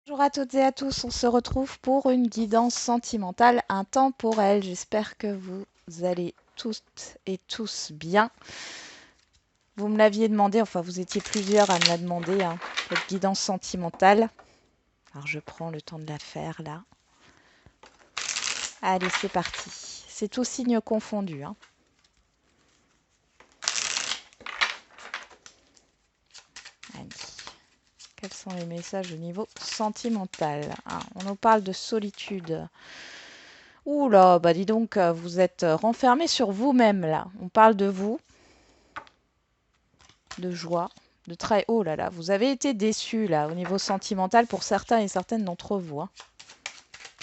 Bonjour à toutes et à tous, on se retrouve pour une guidance sentimentale intemporelle. J'espère que vous allez toutes et tous bien. Vous me l'aviez demandé, enfin vous étiez plusieurs à me la demander, cette guidance sentimentale. Alors je prends le temps de la faire là. Allez, c'est parti. C'est tout signe confondu. Allez. Quels sont les messages au niveau sentimental? On nous parle de solitude. Ouh là, bah dis donc, vous êtes renfermé sur vous-même là. On parle de vous, de joie, de très... Oh là là, vous avez été déçus là au niveau sentimental pour certains et certaines d'entre vous.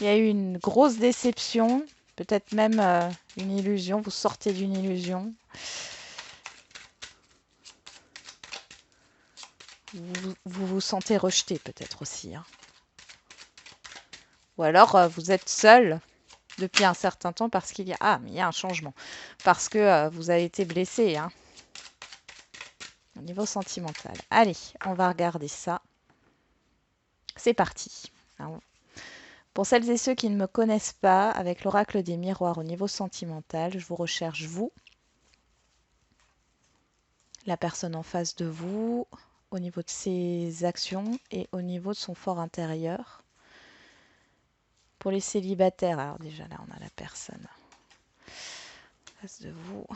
Il y a eu une grosse déception, peut-être même une illusion. Vous sortez d'une illusion. Vous sentez rejeté peut-être aussi. Ou alors vous êtes seul depuis un certain temps parce qu'il y a... Ah, mais il y a un changement. Parce que vous avez été blessé au niveau sentimental. Allez, on va regarder ça. C'est parti. Alors, pour celles et ceux qui ne me connaissent pas, avec l'oracle des miroirs au niveau sentimental, je vous recherche vous, la personne en face de vous, au niveau de ses actions et au niveau de son fort intérieur. Pour les célibataires, alors déjà là on a la personne en face de vous.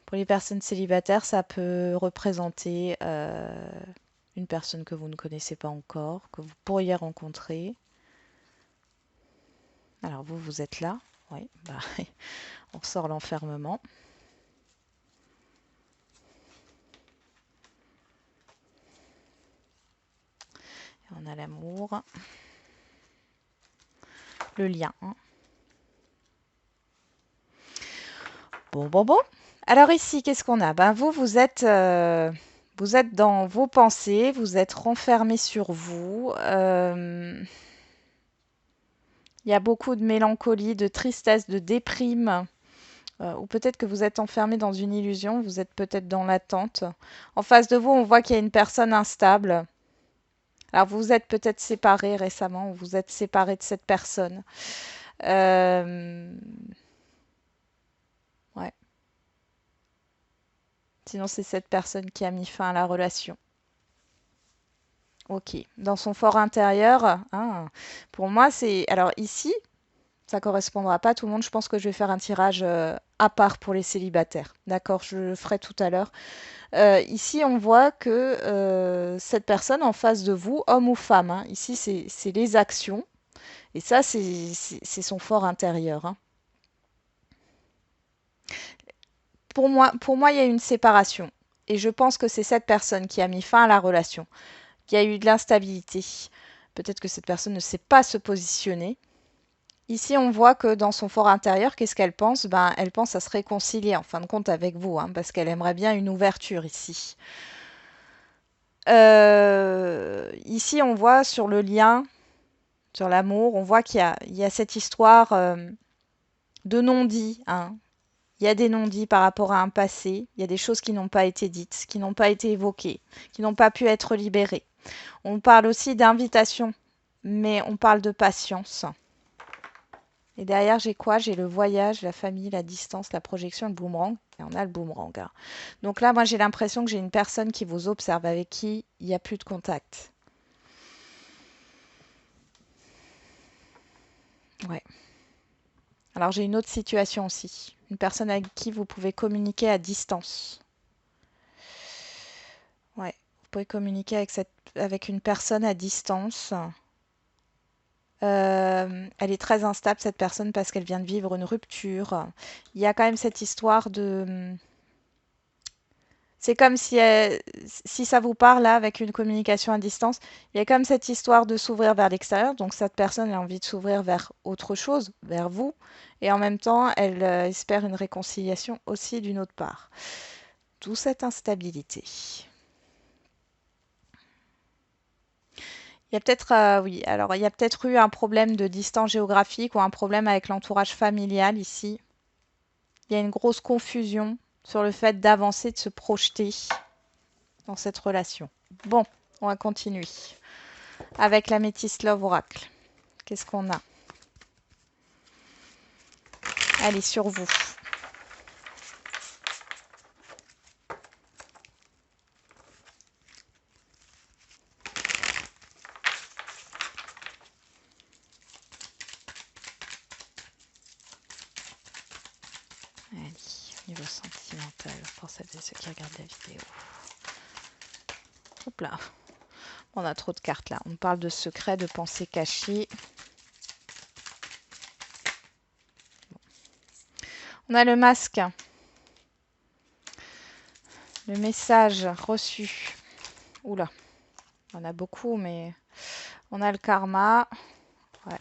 Pour les personnes célibataires, ça peut représenter une personne que vous ne connaissez pas encore, que vous pourriez rencontrer. Alors vous, vous êtes là, oui, bah, on sort l'enfermement. On a l'amour, le lien. Bon. Alors ici, qu'est-ce qu'on a? Ben vous êtes dans vos pensées, vous êtes renfermé sur vous. Il y a beaucoup de mélancolie, de tristesse, de déprime. Ou peut-être que vous êtes enfermé dans une illusion, vous êtes peut-être dans l'attente. En face de vous, on voit qu'il y a une personne instable. Alors vous vous êtes peut-être séparé récemment, ou vous êtes séparé de cette personne. Ouais. Sinon, c'est cette personne qui a mis fin à la relation. Ok. Dans son fort intérieur, pour moi, c'est... Alors ici, ça correspondra pas à tout le monde. Je pense que je vais faire un tirage à part pour les célibataires. D'accord, je le ferai tout à l'heure. Ici, on voit que cette personne en face de vous, homme ou femme, ici, c'est les actions. Et ça, c'est son fort intérieur. Pour moi, il y a une séparation. Et je pense que c'est cette personne qui a mis fin à la relation, qui a eu de l'instabilité. Peut-être que cette personne ne sait pas se positionner. Ici, on voit que dans son fort intérieur, qu'est-ce qu'elle pense? Ben, elle pense à se réconcilier en fin de compte avec vous, parce qu'elle aimerait bien une ouverture ici. Ici, on voit sur le lien, sur l'amour, on voit qu'il y a cette histoire de non-dit. Il y a des non-dits par rapport à un passé, il y a des choses qui n'ont pas été dites, qui n'ont pas été évoquées, qui n'ont pas pu être libérées. On parle aussi d'invitation, mais on parle de patience. Et derrière, j'ai quoi? J'ai le voyage, la famille, la distance, la projection, le boomerang. Et on a le boomerang. Donc là, moi, j'ai l'impression que j'ai une personne qui vous observe, avec qui il n'y a plus de contact. Ouais. Alors, j'ai une autre situation aussi. Une personne avec qui vous pouvez communiquer à distance. Ouais. Vous pouvez communiquer avec une personne à distance. Elle est très instable, cette personne, parce qu'elle vient de vivre une rupture. Il y a quand même cette histoire de... C'est comme si ça vous parle là, avec une communication à distance, il y a comme cette histoire de s'ouvrir vers l'extérieur. Donc cette personne a envie de s'ouvrir vers autre chose, vers vous. Et en même temps, elle espère une réconciliation aussi d'une autre part. D'où cette instabilité. Il y a peut-être, oui, alors il y a peut-être eu un problème de distance géographique ou un problème avec l'entourage familial ici. Il y a une grosse confusion sur le fait d'avancer, de se projeter dans cette relation. Bon, on va continuer. avec l'Améthyste Love Oracle. Qu'est-ce qu'on a? Allez, sur vous. Allez, niveau sentimental pour celles et ceux qui regardent la vidéo. Hop là. On a trop de cartes là. On parle de secrets, de pensées cachées. Bon. On a le masque. Le message reçu. Oula. On a beaucoup, mais on a le karma. Ouais.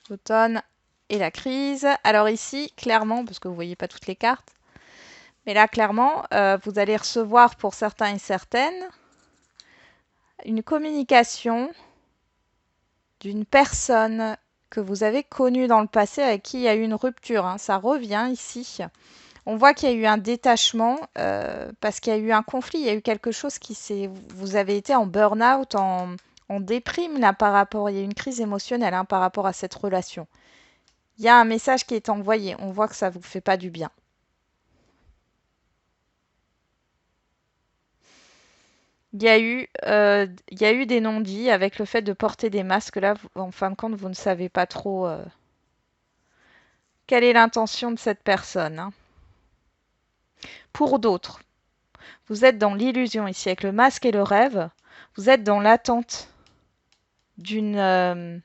L'automne et la crise. Alors ici, clairement, parce que vous ne voyez pas toutes les cartes, mais là, clairement, vous allez recevoir pour certains et certaines une communication d'une personne que vous avez connue dans le passé avec qui il y a eu une rupture. Hein. Ça revient ici. On voit qu'il y a eu un détachement parce qu'il y a eu un conflit, il y a eu quelque chose qui s'est... Vous avez été en burn-out, en déprime là par rapport... Il y a eu une crise émotionnelle hein, par rapport à cette relation. Il y a un message qui est envoyé. On voit que ça ne vous fait pas du bien. Il y a eu des non-dits avec le fait de porter des masques. Là, en fin de compte, vous ne savez pas trop quelle est l'intention de cette personne. Hein. Pour d'autres, vous êtes dans l'illusion ici avec le masque et le rêve. Vous êtes dans l'attente d'une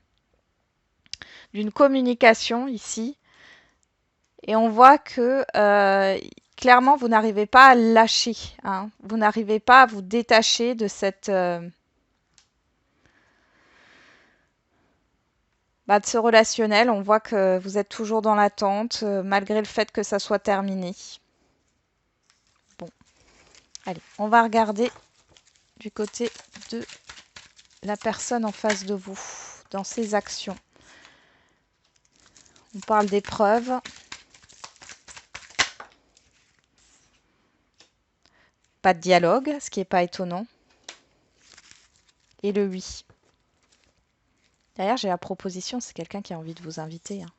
communication ici. Et on voit que clairement, vous n'arrivez pas à lâcher. Hein. Vous n'arrivez pas à vous détacher de cette... de ce relationnel. On voit que vous êtes toujours dans l'attente, malgré le fait que ça soit terminé. Bon, allez, on va regarder du côté de la personne en face de vous, dans ses actions. On parle d'épreuves. Pas de dialogue, ce qui n'est pas étonnant. Et le oui. D'ailleurs, j'ai la proposition, c'est quelqu'un qui a envie de vous inviter. Hein.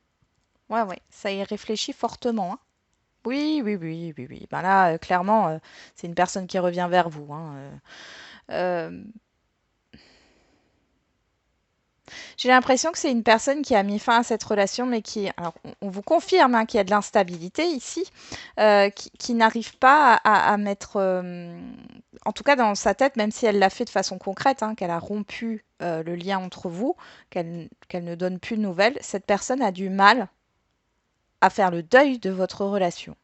Ouais, ça y réfléchit fortement. Hein. Oui. Ben là, clairement, c'est une personne qui revient vers vous. Hein. J'ai l'impression que c'est une personne qui a mis fin à cette relation, mais qui... Alors, on vous confirme hein, qu'il y a de l'instabilité ici, qui n'arrive pas à mettre... en tout cas, dans sa tête, même si elle l'a fait de façon concrète, hein, qu'elle a rompu le lien entre vous, qu'elle ne donne plus de nouvelles, cette personne a du mal à faire le deuil de votre relation.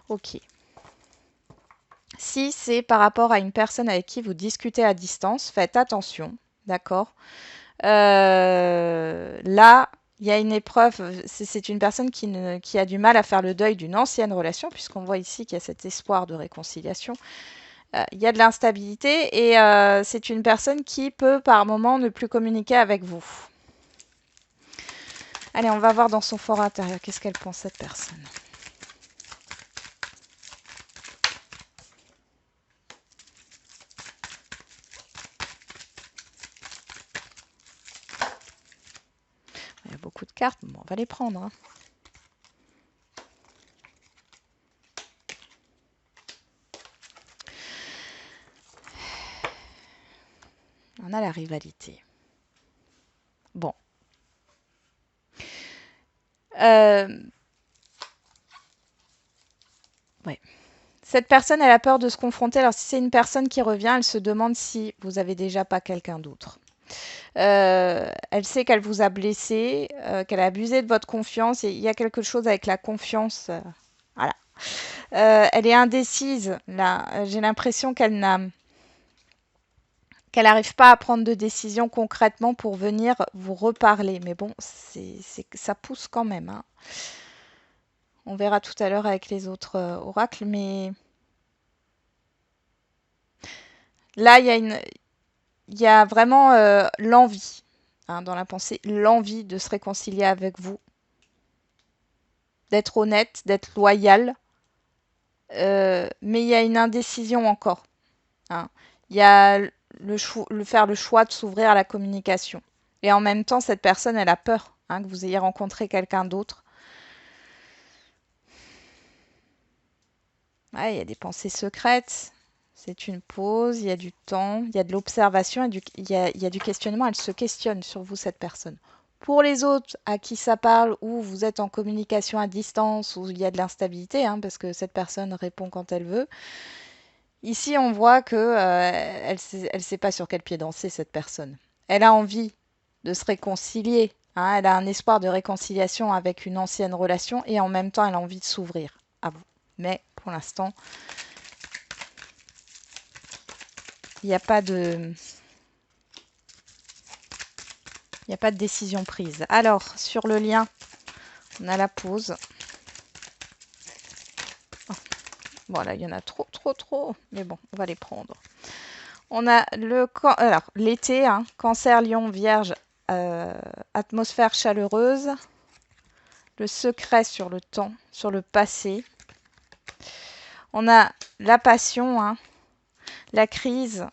Ok. Si c'est par rapport à une personne avec qui vous discutez à distance, faites attention, d'accord? Là, il y a une épreuve, c'est une personne qui a du mal à faire le deuil d'une ancienne relation, puisqu'on voit ici qu'il y a cet espoir de réconciliation. Il y a de l'instabilité et c'est une personne qui peut par moment ne plus communiquer avec vous. Allez, on va voir dans son fort intérieur, qu'est-ce qu'elle pense cette personne. Il y a beaucoup de cartes, bon, on va les prendre. Hein. On a la rivalité. Bon. Ouais. Cette personne, elle a peur de se confronter. Alors, si c'est une personne qui revient, elle se demande si vous avez déjà pas quelqu'un d'autre. Elle sait qu'elle vous a blessé, qu'elle a abusé de votre confiance. Et il y a quelque chose avec la confiance. Voilà. Elle est indécise. Là, j'ai l'impression qu'elle n'arrive pas à prendre de décision concrètement pour venir vous reparler. Mais bon, ça pousse quand même. Hein. On verra tout à l'heure avec les autres oracles, mais là, il y a vraiment l'envie, hein, dans la pensée, l'envie de se réconcilier avec vous, d'être honnête, d'être loyal. mais il y a une indécision encore, hein. Il y a faire le choix de s'ouvrir à la communication. Et en même temps, cette personne, elle a peur, hein, que vous ayez rencontré quelqu'un d'autre. Ouais, il y a des pensées secrètes. C'est une pause, il y a du temps, il y a de l'observation, il y a du questionnement. Elle se questionne sur vous, cette personne. Pour les autres à qui ça parle, ou vous êtes en communication à distance, où il y a de l'instabilité, hein, parce que cette personne répond quand elle veut. Ici, on voit que elle sait pas sur quel pied danser, cette personne. Elle a envie de se réconcilier, hein, elle a un espoir de réconciliation avec une ancienne relation et en même temps, elle a envie de s'ouvrir à vous. Mais pour l'instant, il n'y a pas de... Il n'y a pas de décision prise. Alors, sur le lien, on a la pause. Oh, voilà, il y en a trop, trop, trop. Mais bon, on va les prendre. On a l'été, hein, Cancer, Lion, Vierge, atmosphère chaleureuse. Le secret sur le temps, sur le passé. On a la passion, hein, la crise,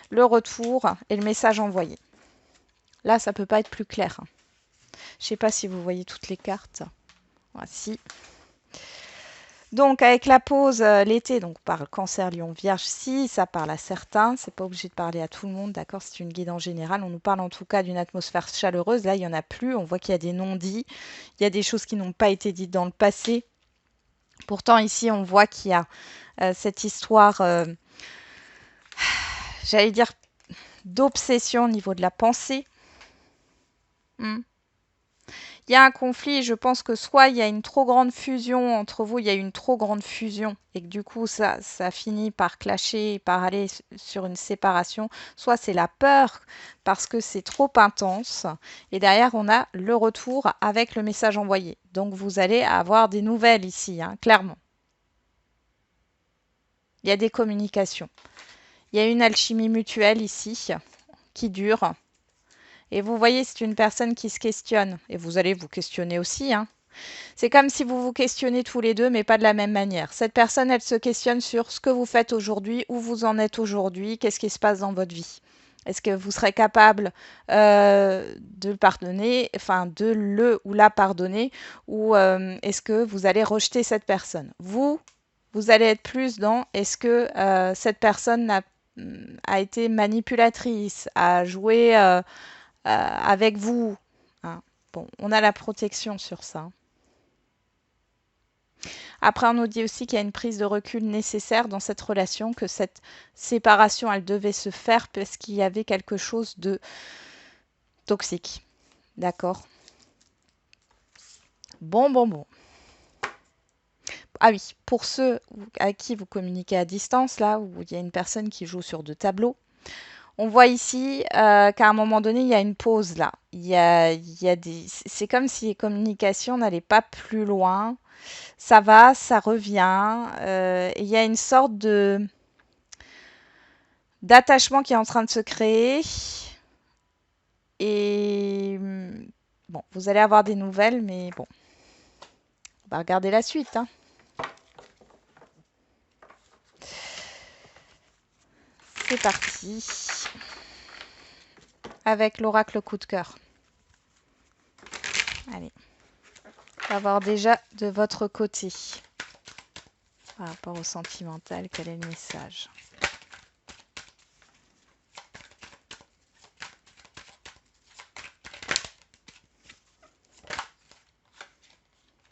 le retour et le message envoyé. Là, ça ne peut pas être plus clair, hein. Je ne sais pas si vous voyez toutes les cartes. Voici. Donc, avec la pause, l'été, donc parle Cancer, Lion, Vierge, si ça parle à certains, c'est pas obligé de parler à tout le monde, d'accord? C'est une guide en général. On nous parle en tout cas d'une atmosphère chaleureuse. Là, il n'y en a plus. On voit qu'il y a des non-dits. Il y a des choses qui n'ont pas été dites dans le passé. Pourtant, ici, on voit qu'il y a cette histoire, j'allais dire, d'obsession au niveau de la pensée. Il y a un conflit et je pense que soit il y a une trop grande fusion entre vous, il y a une trop grande fusion et que du coup ça finit par clasher, par aller sur une séparation, soit c'est la peur parce que c'est trop intense et derrière on a le retour avec le message envoyé. Donc vous allez avoir des nouvelles ici, hein, clairement. Il y a des communications. Il y a une alchimie mutuelle ici qui dure. Et vous voyez, c'est une personne qui se questionne. Et vous allez vous questionner aussi, hein. C'est comme si vous vous questionnez tous les deux, mais pas de la même manière. Cette personne, elle se questionne sur ce que vous faites aujourd'hui, où vous en êtes aujourd'hui, qu'est-ce qui se passe dans votre vie. Est-ce que vous serez capable de le pardonner, enfin de le ou la pardonner, ou est-ce que vous allez rejeter cette personne? Vous allez être plus dans est-ce que cette personne a été manipulatrice, a joué avec vous, hein. Bon, on a la protection sur ça. Après, on nous dit aussi qu'il y a une prise de recul nécessaire dans cette relation, que cette séparation, elle devait se faire parce qu'il y avait quelque chose de toxique. D'accord? Bon. Ah oui, pour ceux à qui vous communiquez à distance, là, où il y a une personne qui joue sur 2 tableaux, on voit ici qu'à un moment donné, il y a une pause là. C'est comme si les communications n'allaient pas plus loin. Ça va, ça revient. Il y a une sorte d'attachement qui est en train de se créer. Et bon, vous allez avoir des nouvelles, mais bon, on va regarder la suite, hein. C'est parti. Avec l'oracle coup de cœur. Allez. On va voir déjà de votre côté. Par rapport au sentimental, quel est le message?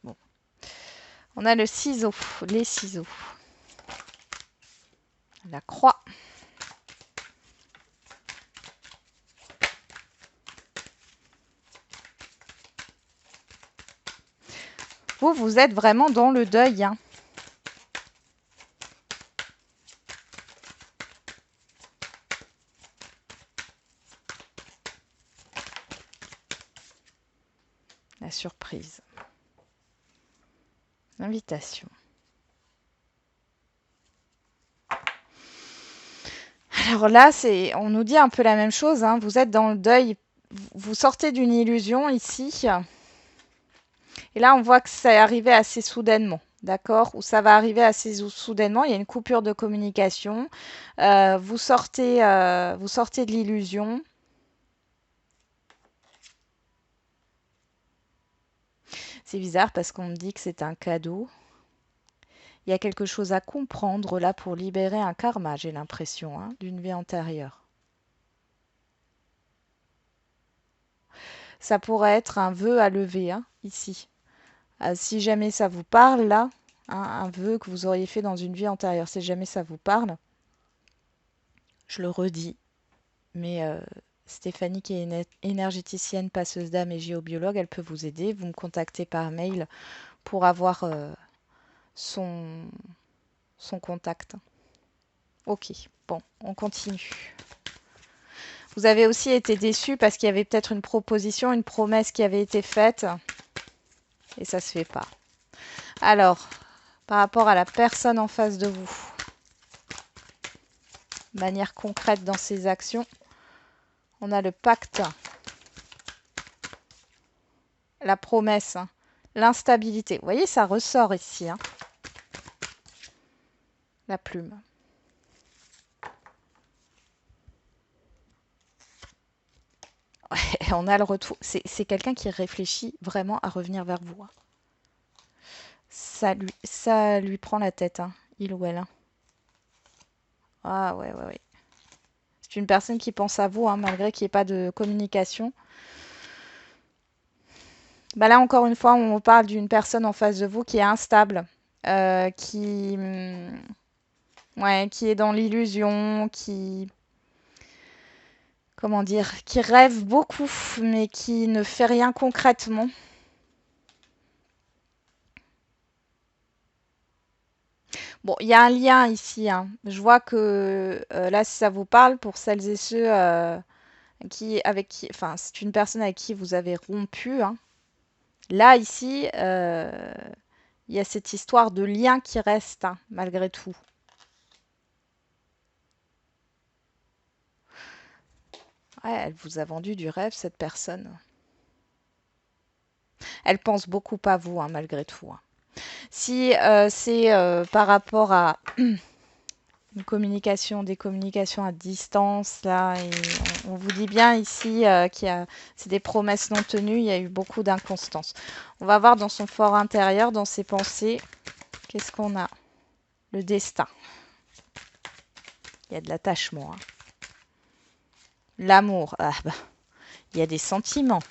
Bon. On a le ciseau, les ciseaux. La croix. Vous êtes vraiment dans le deuil, hein. La surprise. L'invitation. Alors là, on nous dit un peu la même chose, hein. Vous êtes dans le deuil. Vous sortez d'une illusion ici. Et là, on voit que ça est arrivé assez soudainement. d'accord? Ou ça va arriver assez soudainement, il y a une coupure de communication, vous sortez de l'illusion. C'est bizarre parce qu'on me dit que c'est un cadeau. Il y a quelque chose à comprendre là pour libérer un karma, j'ai l'impression, hein, d'une vie antérieure. Ça pourrait être un vœu à lever, hein, ici. Si jamais ça vous parle là, hein, un vœu que vous auriez fait dans une vie antérieure, si jamais ça vous parle, je le redis, mais Stéphanie qui est une énergéticienne, passeuse d'âme et géobiologue, elle peut vous aider. Vous me contactez par mail pour avoir son, son contact. Ok, bon, on continue. Vous avez aussi été déçu parce qu'il y avait peut-être une proposition, une promesse qui avait été faite et ça se fait pas. Alors, par rapport à la personne en face de vous, de manière concrète dans ses actions, on a le pacte, la promesse, hein, l'instabilité. Vous voyez, ça ressort ici, hein, la plume. Et on a le retour. C'est quelqu'un qui réfléchit vraiment à revenir vers vous, hein. Ça lui prend la tête, hein, il ou elle, hein. Ah ouais, ouais, ouais. C'est une personne qui pense à vous, hein, malgré qu'il n'y ait pas de communication. Bah là, encore une fois, on parle d'une personne en face de vous qui est instable, qui, ouais, qui est dans l'illusion, qui, comment dire, qui rêve beaucoup, mais qui ne fait rien concrètement. Bon, il y a un lien ici, hein. Je vois que là, si ça vous parle, pour celles et ceux enfin, c'est une personne avec qui vous avez rompu, hein. Là, ici, il y a cette histoire de lien qui reste, hein, malgré tout. Ouais, elle vous a vendu du rêve, cette personne. Elle pense beaucoup à vous, hein, malgré tout, hein. Si c'est par rapport à une communication, des communications à distance, là, et on vous dit bien ici c'est des promesses non tenues, il y a eu beaucoup d'inconstance. On va voir dans son fort intérieur, dans ses pensées, qu'est-ce qu'on a? Le destin. Il y a de l'attachement, hein. L'amour, ah bah, il y a des sentiments.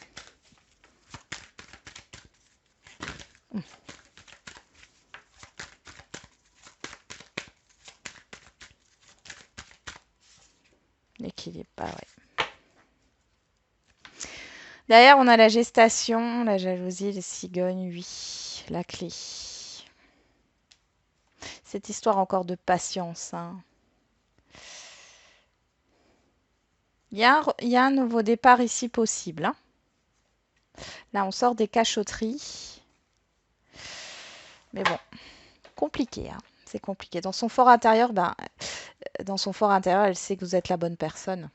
L'équilibre, bah ouais. Derrière, on a la gestation, la jalousie, les cigognes, oui, la clé. Cette histoire encore de patience, hein. Il y a un nouveau départ ici possible, hein. Là, on sort des cachotteries. Mais bon, compliqué, hein. C'est compliqué. Dans son fort intérieur, elle sait que vous êtes la bonne personne.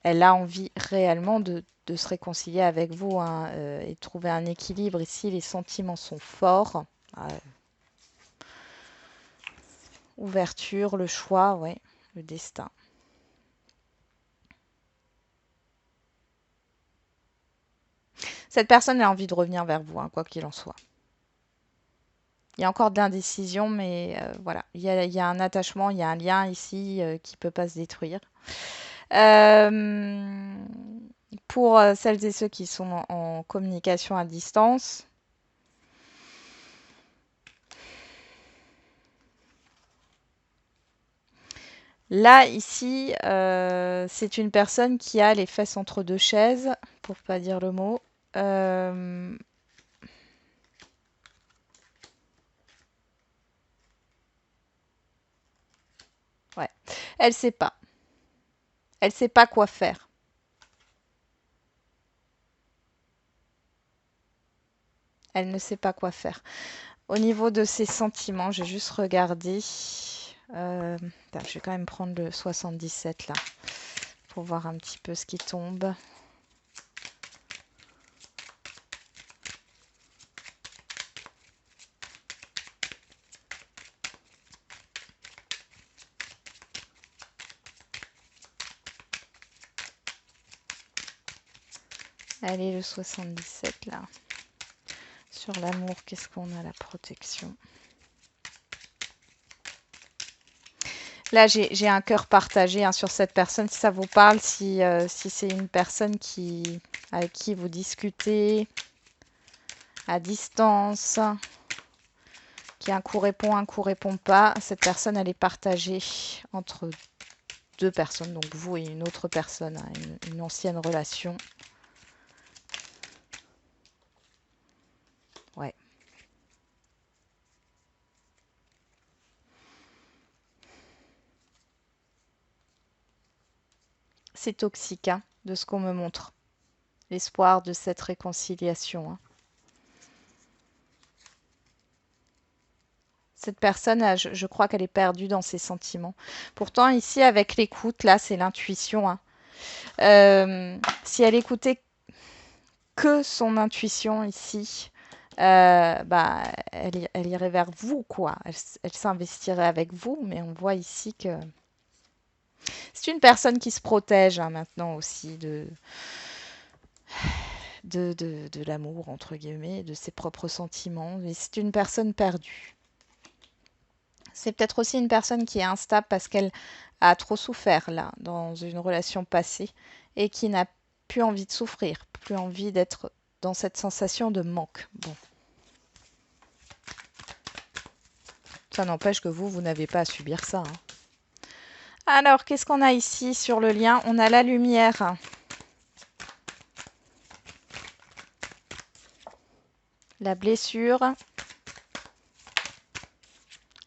Elle a envie réellement de se réconcilier avec vous, hein, et de trouver un équilibre. Ici, les sentiments sont forts. Ouverture, le choix, ouais, le destin. Cette personne a envie de revenir vers vous, hein, quoi qu'il en soit. Il y a encore de l'indécision, mais voilà. Il y a un attachement, il y a un lien ici qui ne peut pas se détruire. Euh, pour celles et ceux qui sont en communication à distance, là, ici, c'est une personne qui a les fesses entre deux chaises, pour pas dire le mot. Euh, ouais. Elle sait pas. Elle sait pas quoi faire. Elle ne sait pas quoi faire. Au niveau de ses sentiments, j'ai juste regardé. Attends, je vais quand même prendre le 77 là, pour voir un petit peu ce qui tombe. Allez, le 77 là. Sur l'amour, qu'est-ce qu'on a? La protection. Là, j'ai un cœur partagé hein, sur cette personne. Si ça vous parle, si c'est une personne avec qui vous discutez à distance, qui un coup répond pas, cette personne, elle est partagée entre deux personnes, donc vous et une autre personne, hein, une ancienne relation. Ouais. C'est toxique, hein, de ce qu'on me montre. L'espoir de cette réconciliation. Hein. Cette personne, je crois qu'elle est perdue dans ses sentiments. Pourtant, ici, avec l'écoute, là, c'est l'intuition. Hein. Si elle écoutait que son intuition ici, bah, elle irait vers vous, quoi. Elle s'investirait avec vous, mais on voit ici que c'est une personne qui se protège hein, maintenant aussi de l'amour, entre guillemets, de ses propres sentiments. Mais c'est une personne perdue. C'est peut-être aussi une personne qui est instable parce qu'elle a trop souffert là, dans une relation passée, et qui n'a plus envie de souffrir, plus envie d'être dans cette sensation de manque. Bon. Ça n'empêche que vous n'avez pas à subir ça. Hein. Alors, qu'est-ce qu'on a ici sur le lien? On a la lumière. La blessure.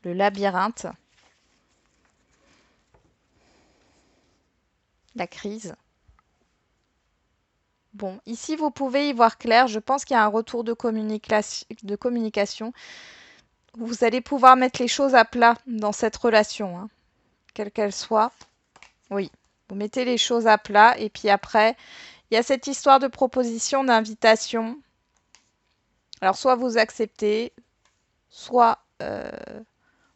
Le labyrinthe. La crise. Bon, ici, vous pouvez y voir clair. Je pense qu'il y a un retour de communication. Vous allez pouvoir mettre les choses à plat dans cette relation, hein, quelle qu'elle soit. Oui, vous mettez les choses à plat. Et puis après, il y a cette histoire de proposition, d'invitation. Alors, soit vous acceptez, soit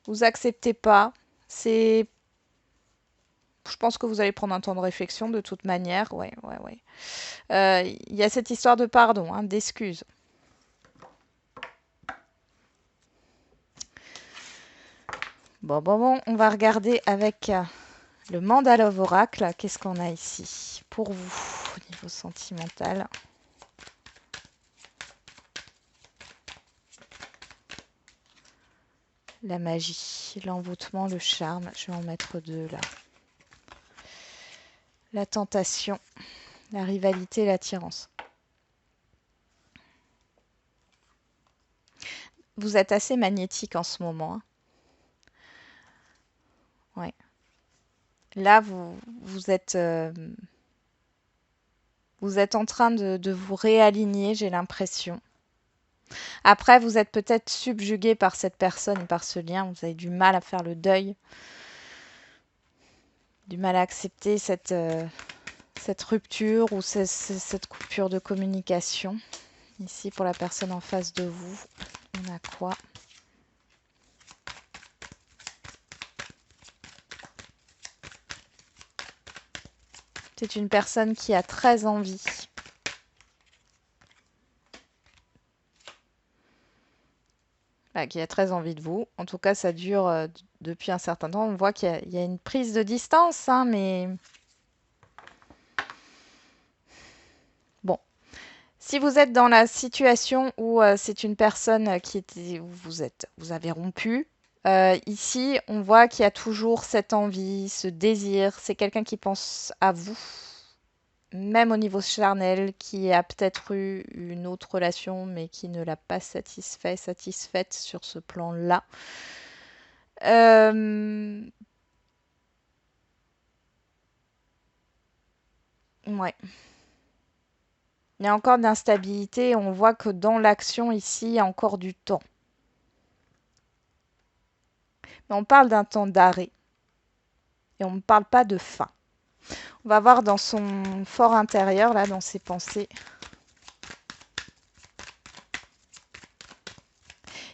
vous acceptez pas. Je pense que vous allez prendre un temps de réflexion de toute manière. Ouais. Il y a cette histoire de pardon, hein, d'excuses. Bon, on va regarder avec le Mandala Oracle. Qu'est-ce qu'on a ici pour vous au niveau sentimental? La magie, l'envoûtement, le charme. Je vais en mettre deux là. La tentation, la rivalité, l'attirance. Vous êtes assez magnétique en ce moment. Hein. Ouais. Là, vous êtes en train de vous réaligner, j'ai l'impression. Après, vous êtes peut-être subjugué par cette personne, par ce lien. Vous avez du mal à faire le deuil, du mal à accepter cette rupture ou cette coupure de communication. Ici, pour la personne en face de vous, on a quoi? C'est une personne qui a très envie. Qui a très envie de vous. En tout cas, ça dure depuis un certain temps. On voit qu'il y a une prise de distance, hein, mais bon. Si vous êtes dans la situation où c'est une personne où vous avez rompu, ici, on voit qu'il y a toujours cette envie, ce désir. C'est quelqu'un qui pense à vous, même au niveau charnel, qui a peut-être eu une autre relation, mais qui ne l'a pas satisfaite sur ce plan-là. Ouais. Il y a encore de l'instabilité. On voit que dans l'action, ici, il y a encore du temps. Mais on parle d'un temps d'arrêt. Et on ne parle pas de fin. On va voir dans son fort intérieur, là, dans ses pensées.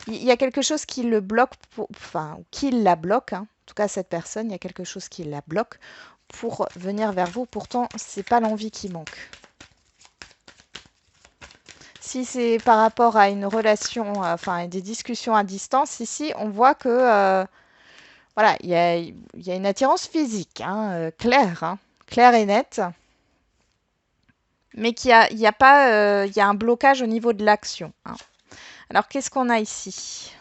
Il y a quelque chose qui le bloque, enfin, qui la bloque. Hein. En tout cas, cette personne, il y a quelque chose qui la bloque pour venir vers vous. Pourtant, c'est pas l'envie qui manque. Si c'est par rapport à une relation, enfin des discussions à distance, ici, on voit que voilà, il y a une attirance physique, hein, claire, hein, claire et nette, mais il y a pas, il y a un blocage au niveau de l'action, hein. Alors, qu'est-ce qu'on a ici?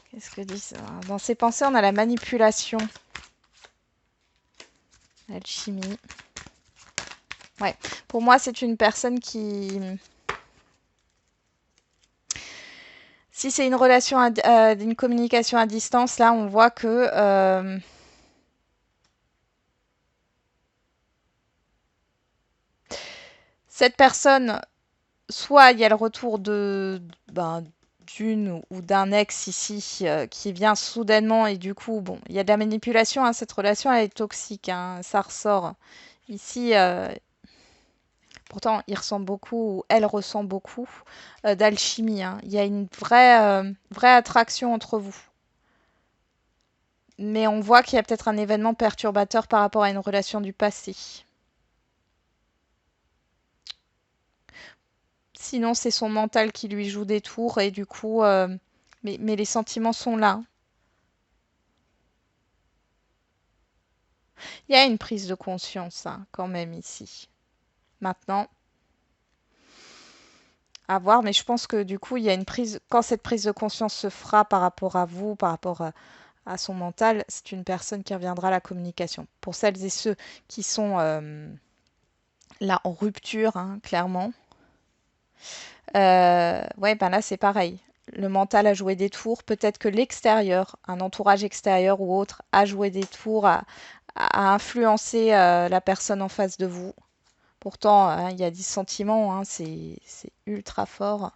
Qu'est-ce que dit ça? Dans ses pensées, on a la manipulation. Alchimie. Ouais. Pour moi, c'est une personne qui... Si c'est une relation, une communication à distance, là, on voit que... cette personne, soit il y a le retour d'une ou d'un ex ici qui vient soudainement et du coup, bon, il y a de la manipulation, hein, cette relation, elle est toxique, hein, ça ressort. Ici, pourtant, il ressent beaucoup, ou elle ressent beaucoup d'alchimie, hein. Il y a une vraie attraction entre vous. Mais on voit qu'il y a peut-être un événement perturbateur par rapport à une relation du passé. Sinon, c'est son mental qui lui joue des tours et du coup, mais les sentiments sont là. Il y a une prise de conscience, hein, quand même ici. Maintenant, à voir, mais je pense que du coup, il y a une prise. Quand cette prise de conscience se fera par rapport à vous, par rapport à son mental, c'est une personne qui reviendra à la communication. Pour celles et ceux qui sont là en rupture, hein, clairement. Ouais, ben là, c'est pareil. Le mental a joué des tours. Peut-être que l'extérieur, un entourage extérieur ou autre, a joué des tours, a influencé la personne en face de vous. Pourtant, hein, il y a des sentiments, hein, c'est ultra fort.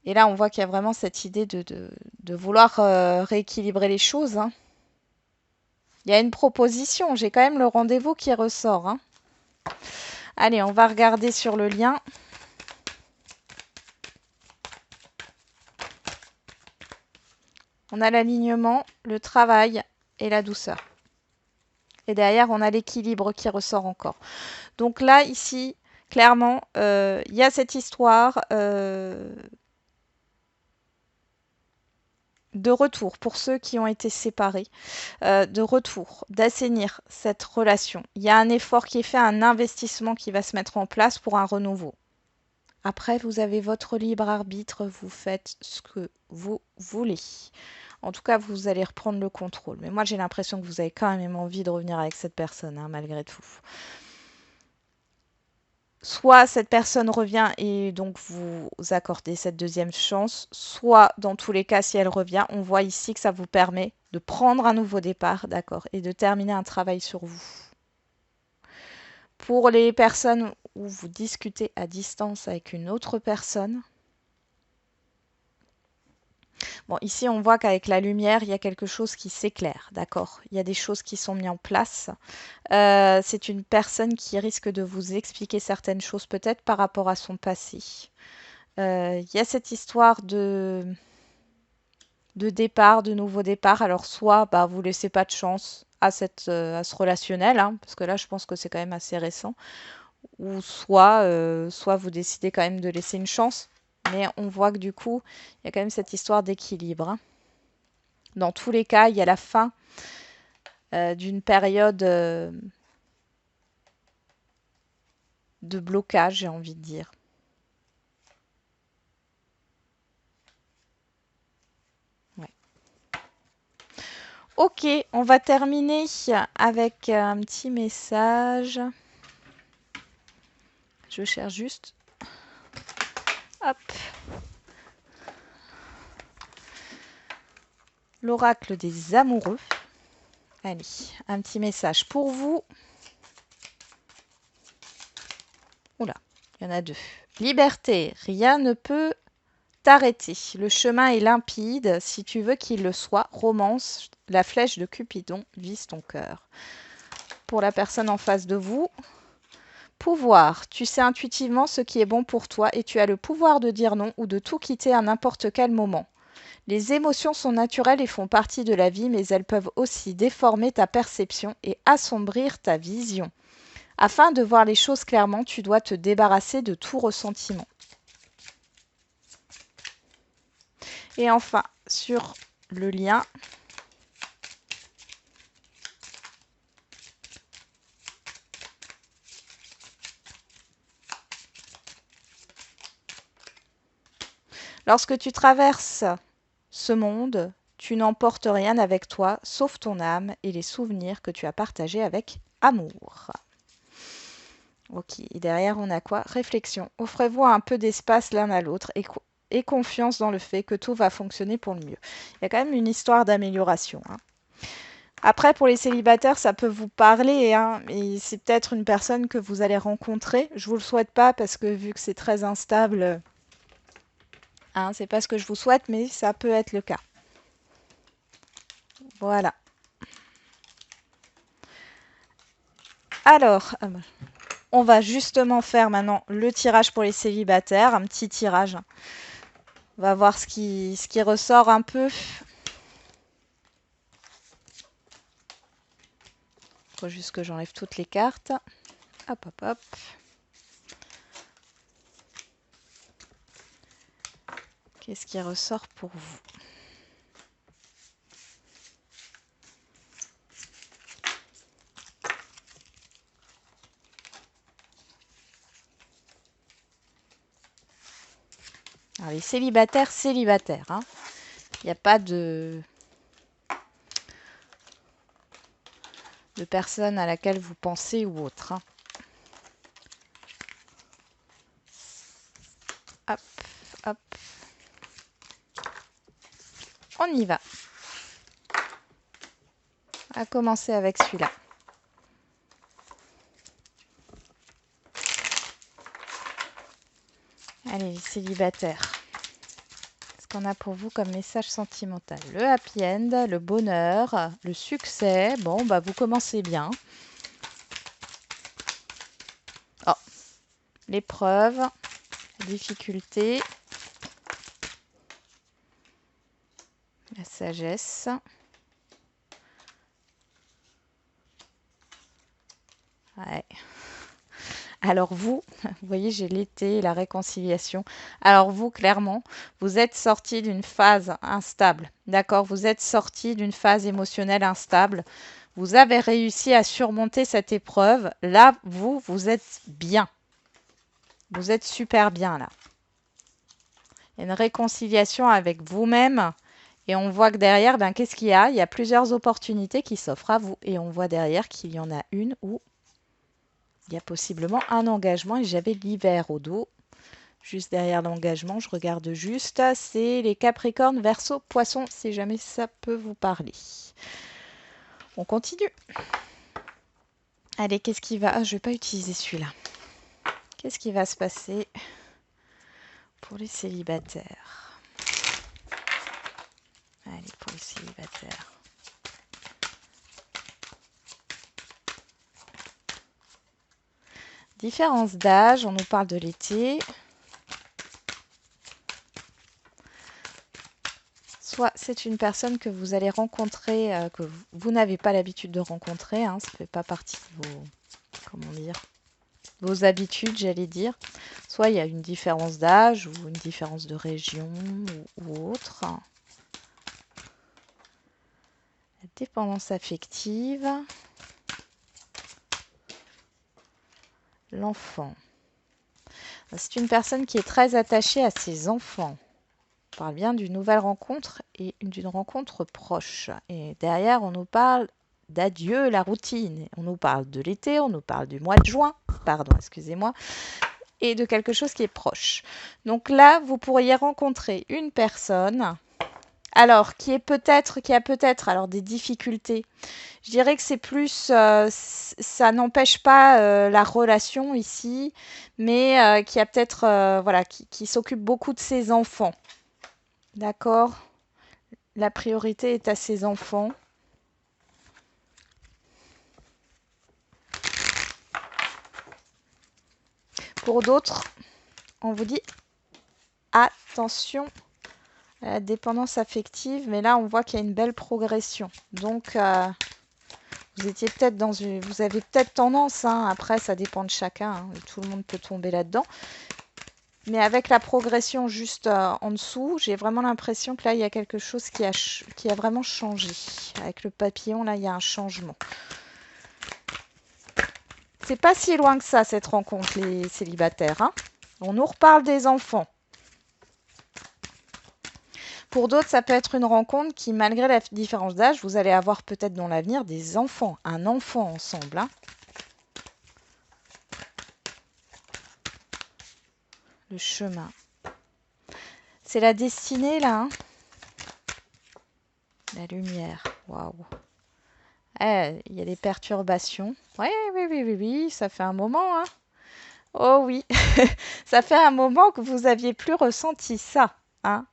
Et là, on voit qu'il y a vraiment cette idée de vouloir rééquilibrer les choses, hein. Il y a une proposition, j'ai quand même le rendez-vous qui ressort, hein. Allez, on va regarder sur le lien. On a l'alignement, le travail et la douceur. Et derrière, on a l'équilibre qui ressort encore. Donc là, ici, clairement, il y a cette histoire de retour pour ceux qui ont été séparés, de retour, d'assainir cette relation. Il y a un effort qui est fait, un investissement qui va se mettre en place pour un renouveau. Après, vous avez votre libre arbitre, vous faites ce que vous voulez. En tout cas, vous allez reprendre le contrôle. Mais moi, j'ai l'impression que vous avez quand même envie de revenir avec cette personne, hein, malgré tout. Soit cette personne revient et donc vous accordez cette deuxième chance, soit dans tous les cas, si elle revient, on voit ici que ça vous permet de prendre un nouveau départ, d'accord, et de terminer un travail sur vous. Pour les personnes où vous discutez à distance avec une autre personne, bon, ici, on voit qu'avec la lumière, il y a quelque chose qui s'éclaire, d'accord? Il y a des choses qui sont mises en place. C'est une personne qui risque de vous expliquer certaines choses, peut-être par rapport à son passé. Il y a cette histoire de départ, de nouveau départ. Alors, soit bah, vous laissez pas de chance à ce relationnel, hein, parce que là, je pense que c'est quand même assez récent. Ou soit vous décidez quand même de laisser une chance. Mais on voit que du coup, il y a quand même cette histoire d'équilibre, hein. Dans tous les cas, il y a la fin d'une période de blocage, j'ai envie de dire. Ouais. Ok, on va terminer avec un petit message. Je cherche juste. Hop. L'oracle des amoureux. Allez, un petit message pour vous. Oula, il y en a deux. Liberté, rien ne peut t'arrêter. Le chemin est limpide, si tu veux qu'il le soit. Romance, la flèche de Cupidon vise ton cœur. Pour la personne en face de vous. Pouvoir, tu sais intuitivement ce qui est bon pour toi et tu as le pouvoir de dire non ou de tout quitter à n'importe quel moment. Les émotions sont naturelles et font partie de la vie, mais elles peuvent aussi déformer ta perception et assombrir ta vision. Afin de voir les choses clairement, tu dois te débarrasser de tout ressentiment. Et enfin, sur le lien, lorsque tu traverses ce monde, tu n'emportes rien avec toi, sauf ton âme et les souvenirs que tu as partagés avec amour. Ok, et derrière on a quoi? Réflexion. Offrez-vous un peu d'espace l'un à l'autre et confiance dans le fait que tout va fonctionner pour le mieux. Il y a quand même une histoire d'amélioration. Hein. Après, pour les célibataires, ça peut vous parler, hein, mais c'est peut-être une personne que vous allez rencontrer. Je vous le souhaite pas parce que vu que c'est très instable, hein, c'est pas ce que je vous souhaite, mais ça peut être le cas. Voilà. Alors, on va justement faire maintenant le tirage pour les célibataires, un petit tirage. On va voir ce qui ressort un peu. Il faut juste que j'enlève toutes les cartes. Hop, hop, hop. Qu'est-ce qui ressort pour vous? Alors, les célibataires, hein. Il n'y a pas de personne à laquelle vous pensez ou autre. Hein. Hop, hop. On y va. On va commencer avec celui-là. Allez, les célibataires. Qu'est-ce qu'on a pour vous comme message sentimental? Le happy end, le bonheur, le succès. Bon, bah vous commencez bien. Oh, l'épreuve, la difficulté, la sagesse. Ouais. Alors vous voyez, j'ai l'été, la réconciliation. Alors vous, clairement, vous êtes sorti d'une phase instable. D'accord? Vous êtes sorti d'une phase émotionnelle instable. Vous avez réussi à surmonter cette épreuve. Là, vous êtes bien. Vous êtes super bien là. Il y a une réconciliation avec vous-même. Et on voit que derrière, ben, qu'est-ce qu'il y a? Il y a plusieurs opportunités qui s'offrent à vous. Et on voit derrière qu'il y en a une où il y a possiblement un engagement. Et j'avais l'hiver au dos. Juste derrière l'engagement, je regarde juste. C'est les Capricornes, Verseau, Poissons, si jamais ça peut vous parler. On continue. Allez, qu'est-ce qui va... Ah, je ne vais pas utiliser celui-là. Qu'est-ce qui va se passer pour les célibataires? Allez, pour les célibataires. Différence d'âge, on nous parle de l'été. Soit c'est une personne que vous allez rencontrer, que vous n'avez pas l'habitude de rencontrer. Hein, ça ne fait pas partie de vos... Comment dire? Vos habitudes, j'allais dire. Soit il y a une différence d'âge ou une différence de région ou autre. La dépendance affective. L'enfant. C'est une personne qui est très attachée à ses enfants. On parle bien d'une nouvelle rencontre et d'une rencontre proche. Et derrière, on nous parle d'adieu la routine. On nous parle de l'été, on nous parle du mois de juin, pardon, excusez-moi, et de quelque chose qui est proche. Donc là, vous pourriez rencontrer une personne, alors qui a peut-être alors des difficultés. Je dirais que c'est plus, ça n'empêche pas la relation ici, mais qui a peut-être, voilà, qui s'occupe beaucoup de ses enfants. D'accord? La priorité est à ses enfants. Pour d'autres, on vous dit attention à la dépendance affective, mais là on voit qu'il y a une belle progression. Donc Vous étiez peut-être dans une... Vous avez peut-être tendance, hein, après ça dépend de chacun, hein, tout le monde peut tomber là-dedans. Mais avec la progression juste en dessous, j'ai vraiment l'impression que là, il y a quelque chose qui a vraiment changé. Avec le papillon, là, il y a un changement. C'est pas si loin que ça, cette rencontre, les célibataires, hein. On nous reparle des enfants. Pour d'autres, ça peut être une rencontre qui, malgré la différence d'âge, vous allez avoir peut-être dans l'avenir des enfants, un enfant ensemble, hein. Le chemin. C'est la destinée, là, hein. La lumière. Waouh. Il y a des perturbations. Oui, oui, oui, oui, oui, ça fait un moment, hein. Oh oui, ça fait un moment que vous aviez plus ressenti ça, hein,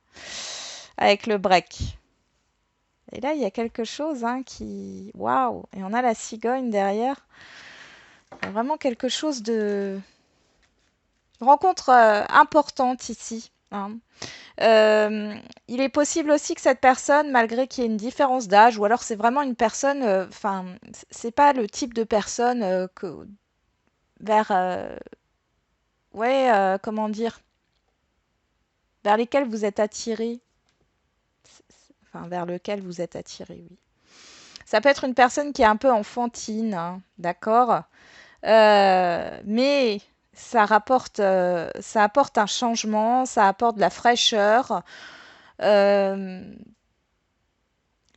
avec le break. Et là, il y a quelque chose, hein, qui... Waouh. Et on a la cigogne derrière. Il y a vraiment quelque chose de... Une rencontre importante ici, hein. Il est possible aussi que cette personne, malgré qu'il y ait une différence d'âge, ou alors c'est vraiment une personne, enfin, c'est pas le type de personne vers, ouais, comment dire, vers lesquelles vous êtes attiré, enfin, vers lequel vous êtes attiré, oui. Ça peut être une personne qui est un peu enfantine, hein, d'accord? Mais ça apporte un changement, ça apporte de la fraîcheur. Euh,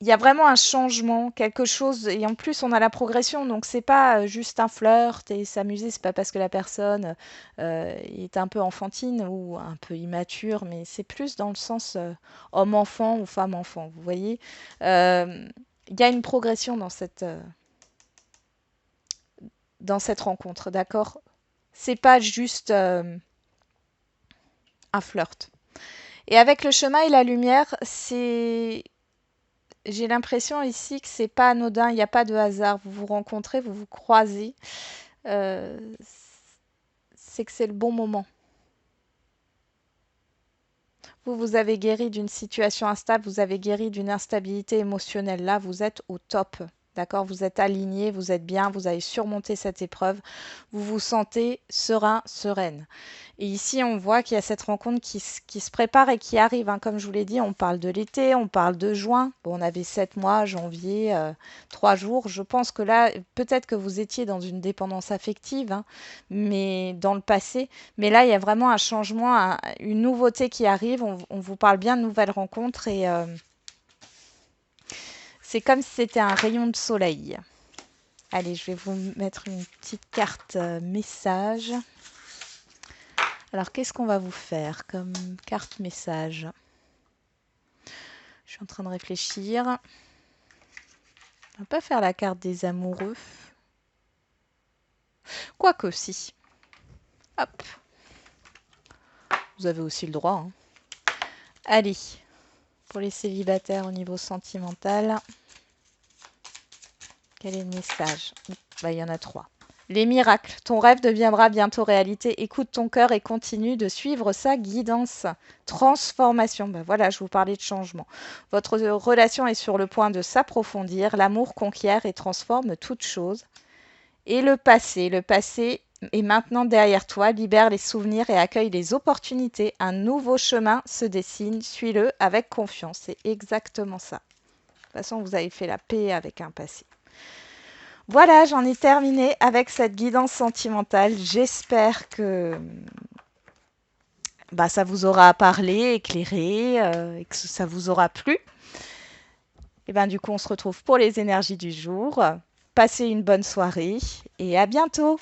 Il y a vraiment un changement, quelque chose, et en plus on a la progression, donc c'est pas juste un flirt et s'amuser, c'est pas parce que la personne est un peu enfantine ou un peu immature, mais c'est plus dans le sens homme-enfant ou femme-enfant, vous voyez. Il y a une progression dans cette rencontre, d'accord? C'est pas juste un flirt. Et avec le chemin et la lumière, j'ai l'impression ici que c'est pas anodin, il n'y a pas de hasard. Vous vous rencontrez, vous vous croisez. euh, c'est que c'est le bon moment. Vous avez guéri d'une situation instable, vous avez guéri d'une instabilité émotionnelle. Là, vous êtes au top. D'accord? Vous êtes aligné, vous êtes bien, vous avez surmonté cette épreuve. Vous vous sentez serein, sereine. Et ici, on voit qu'il y a cette rencontre qui se prépare et qui arrive, hein. Comme je vous l'ai dit, on parle de l'été, on parle de juin. Bon, on avait 7 mois, janvier, 3 jours. Je pense que là, peut-être que vous étiez dans une dépendance affective, hein, mais dans le passé. Mais là, il y a vraiment un changement, une nouveauté qui arrive. On vous parle bien de nouvelles rencontres et c'est comme si c'était un rayon de soleil. Allez, je vais vous mettre une petite carte message. Alors, qu'est-ce qu'on va vous faire comme carte message? Je suis en train de réfléchir. On va pas faire la carte des amoureux. Quoique, si. Hop. Vous avez aussi le droit, hein. Allez, pour les célibataires au niveau sentimental, quel est le message? Bah, il y en a 3. Les miracles. Ton rêve deviendra bientôt réalité. Écoute ton cœur et continue de suivre sa guidance. Transformation. Ben voilà, je vous parlais de changement. Votre relation est sur le point de s'approfondir. L'amour conquiert et transforme toute chose. Et le passé est maintenant derrière toi. Libère les souvenirs et accueille les opportunités. Un nouveau chemin se dessine. Suis-le avec confiance. C'est exactement ça. De toute façon, vous avez fait la paix avec un passé. Voilà, j'en ai terminé avec cette guidance sentimentale. J'espère que ça vous aura parlé, éclairé, et que ça vous aura plu. Et du coup, on se retrouve pour les énergies du jour. Passez une bonne soirée et à bientôt.